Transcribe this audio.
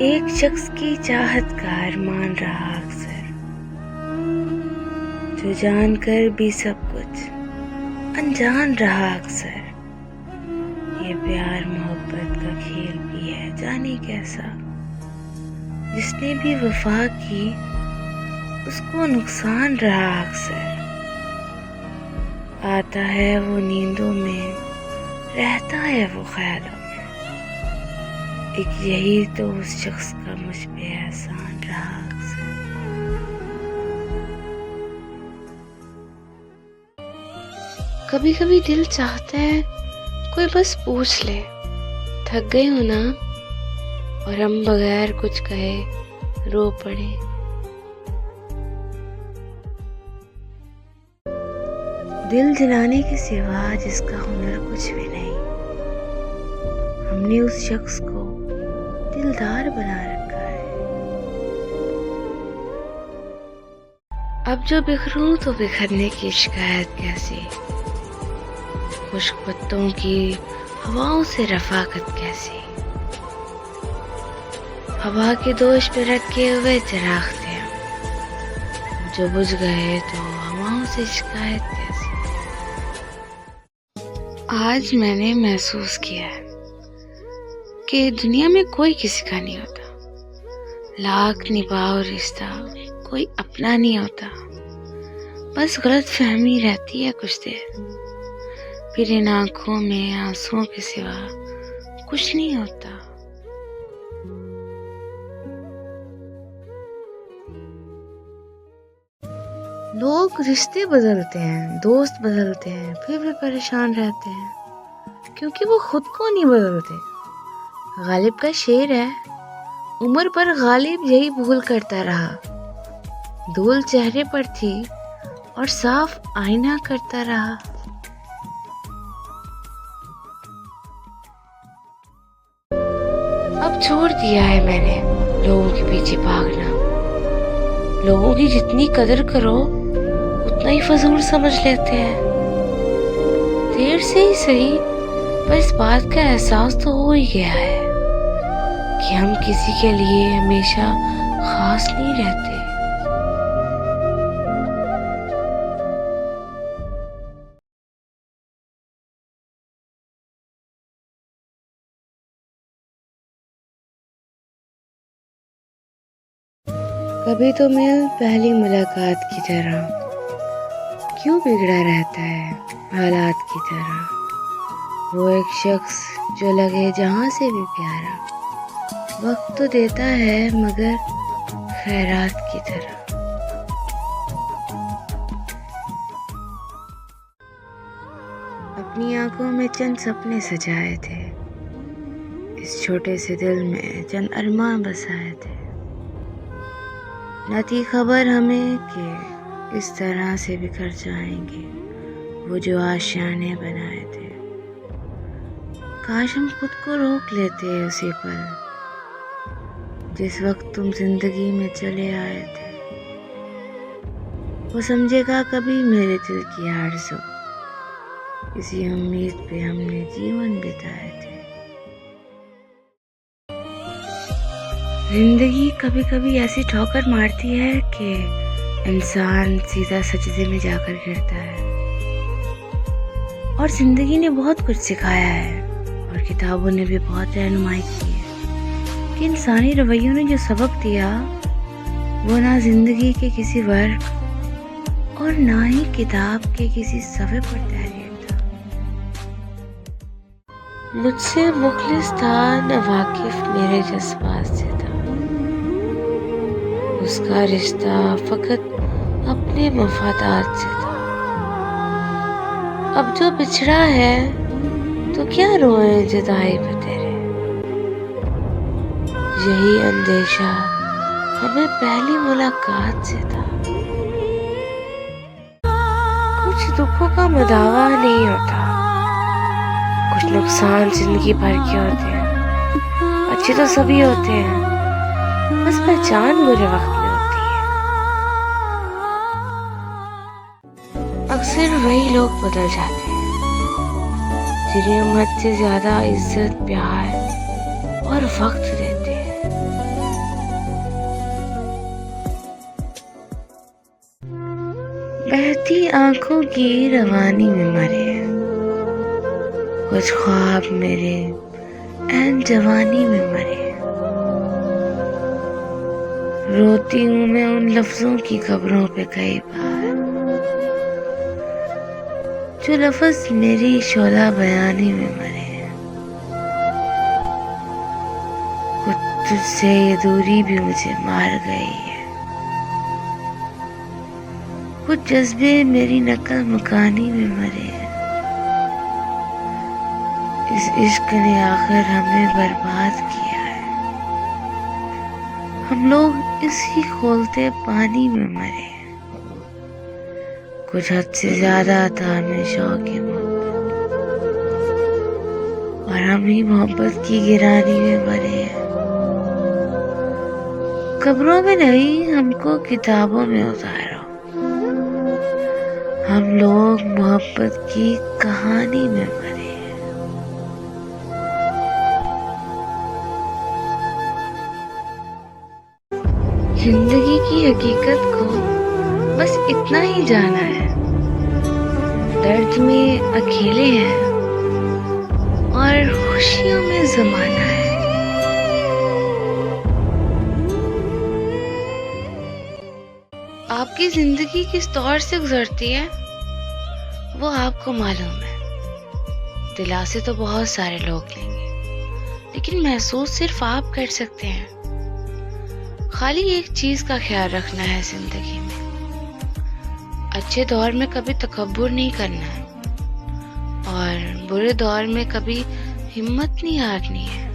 एक शख्स की चाहत का अरमान रहा अक्सर, जो जानकर भी सब कुछ अनजान रहा अक्सर। ये प्यार मोहब्बत का खेल भी है जाने कैसा, जिसने भी वफा की उसको नुकसान रहा अक्सर। आता है वो नींदों में, रहता है वो ख्यालों में, एक यही तो उस शख्स का मुझ पे एहसान रहा अक्सर। कभी कभी दिल चाहता है कोई बस पूछ ले, थक गए हो ना, और हम बगैर कुछ कहे रो पड़े। दिल जलाने के सिवा जिसका हुनर कुछ भी नहीं, हमने उस शख्स को दिलदार बना रखा है। अब जो बिखरूं तो बिखरने की शिकायत कैसी, खुश्क पत्तों की हवाओं से रफाकत कैसी। हवा के दोष पे रखे हुए चिराग थे, जो बुझ गए तो हवाओं से शिकायत कैसी। आज मैंने महसूस किया है कि दुनिया में कोई किसी का नहीं होता। लाख निभाओ रिश्ता कोई अपना नहीं होता। बस गलत फहमी रहती है कुछ देर, फिर इन आंखों में आंसुओं के सिवा कुछ नहीं होता। लोग रिश्ते बदलते हैं, दोस्त बदलते हैं, फिर भी परेशान रहते हैं, क्योंकि वो खुद को नहीं बदलते। गालिब का शेर है, उम्र पर गालिब यही भूल करता रहा। धूल चेहरे पर थी और साफ आईना करता रहा। अब छोड़ दिया है मैंने लोगों के पीछे भागना। लोगों की जितनी कदर करो उतना ही फजूल समझ लेते हैं। देर से ही सही, पर इस बात का एहसास तो हो ही गया है कि हम किसी के लिए हमेशा खास नहीं रहते। कभी तो मिल पहली मुलाकात की तरह, क्यों बिगड़ा रहता है हालात की तरह। वो एक शख्स जो लगे जहां से भी प्यारा, वक्त तो देता है मगर खैरात की तरह। अपनी आंखों में चंद सपने सजाए थे, इस छोटे से दिल में चंद अरमान बसाए थे। न थी खबर हमें कि इस तरह से बिखर जाएंगे वो जो आशियाने बनाए थे। काश हम खुद को रोक लेते उसी पल, जिस वक्त तुम जिंदगी में चले आए थे। वो समझेगा कभी मेरे दिल की आरज़ू, इसी उम्मीद पे हमने जीवन बिताए थे। जिंदगी कभी कभी ऐसी ठोकर मारती है कि इंसान सीधा सजदे में जाकर गिरता है। और जिंदगी ने बहुत कुछ सिखाया है और किताबों ने भी बहुत रहनुमाई की है कि इंसानी रवैयों ने जो सबक दिया वो ना जिंदगी के किसी वर्ग और ना ही किताब के किसी सफ़े पर तहरीर था। मुझसे मुखलिस था न वाकिफ मेरे जज्बात से था। उसका रिश्ता फकत अपने मफादात से था। अब जो बिछड़ा है तो क्या रोए जुदाई पे तेरे। यही अंदेशा हमें पहली मुलाकात से था। कुछ दुखों का मदावा नहीं होता, कुछ नुकसान जिंदगी भर के होते हैं। अच्छे तो सभी होते हैं, बस पहचान बुरे वक्त में होती है। अक्सर वही लोग बदल जाते हैं जिन्हें हम हद से ज्यादा इज्जत, प्यार और वक्त देते हैं। बहती आंखों की रवानी में मरे, कुछ ख्वाब मेरे ऐन जवानी में मरे। रोती हूँ मैं उन लफ्जों की कब्रों पे कई बार, जो लफ्ज मेरी शोला बयानी में मरे। कुछ तुझसे ये दूरी भी मुझे मार गई है, कुछ जज्बे मेरी नकल मकानी में मरे। इस इश्क ने आखिर हमें बर्बाद किया है, हम लोग इसी खोलते पानी में मरे। कुछ हद से ज्यादा था हमें शौक मोहब्बत, और हम ही मोहब्बत की गिरानी में मरे। कब्रों में नहीं, हमको किताबों में उतारो, हम लोग मोहब्बत की कहानी में मरे। जिंदगी की हकीकत को बस इतना ही जाना है, दर्द में अकेले हैं और खुशियों में जमाना है। आपकी जिंदगी किस दौर से गुजरती है वो आपको मालूम है। दिलासे तो बहुत सारे लोग लेंगे, लेकिन महसूस सिर्फ आप कर सकते हैं। खाली एक चीज का ख्याल रखना है जिंदगी में, अच्छे दौर में कभी तकब्बुर नहीं करना है और बुरे दौर में कभी हिम्मत नहीं हारनी है।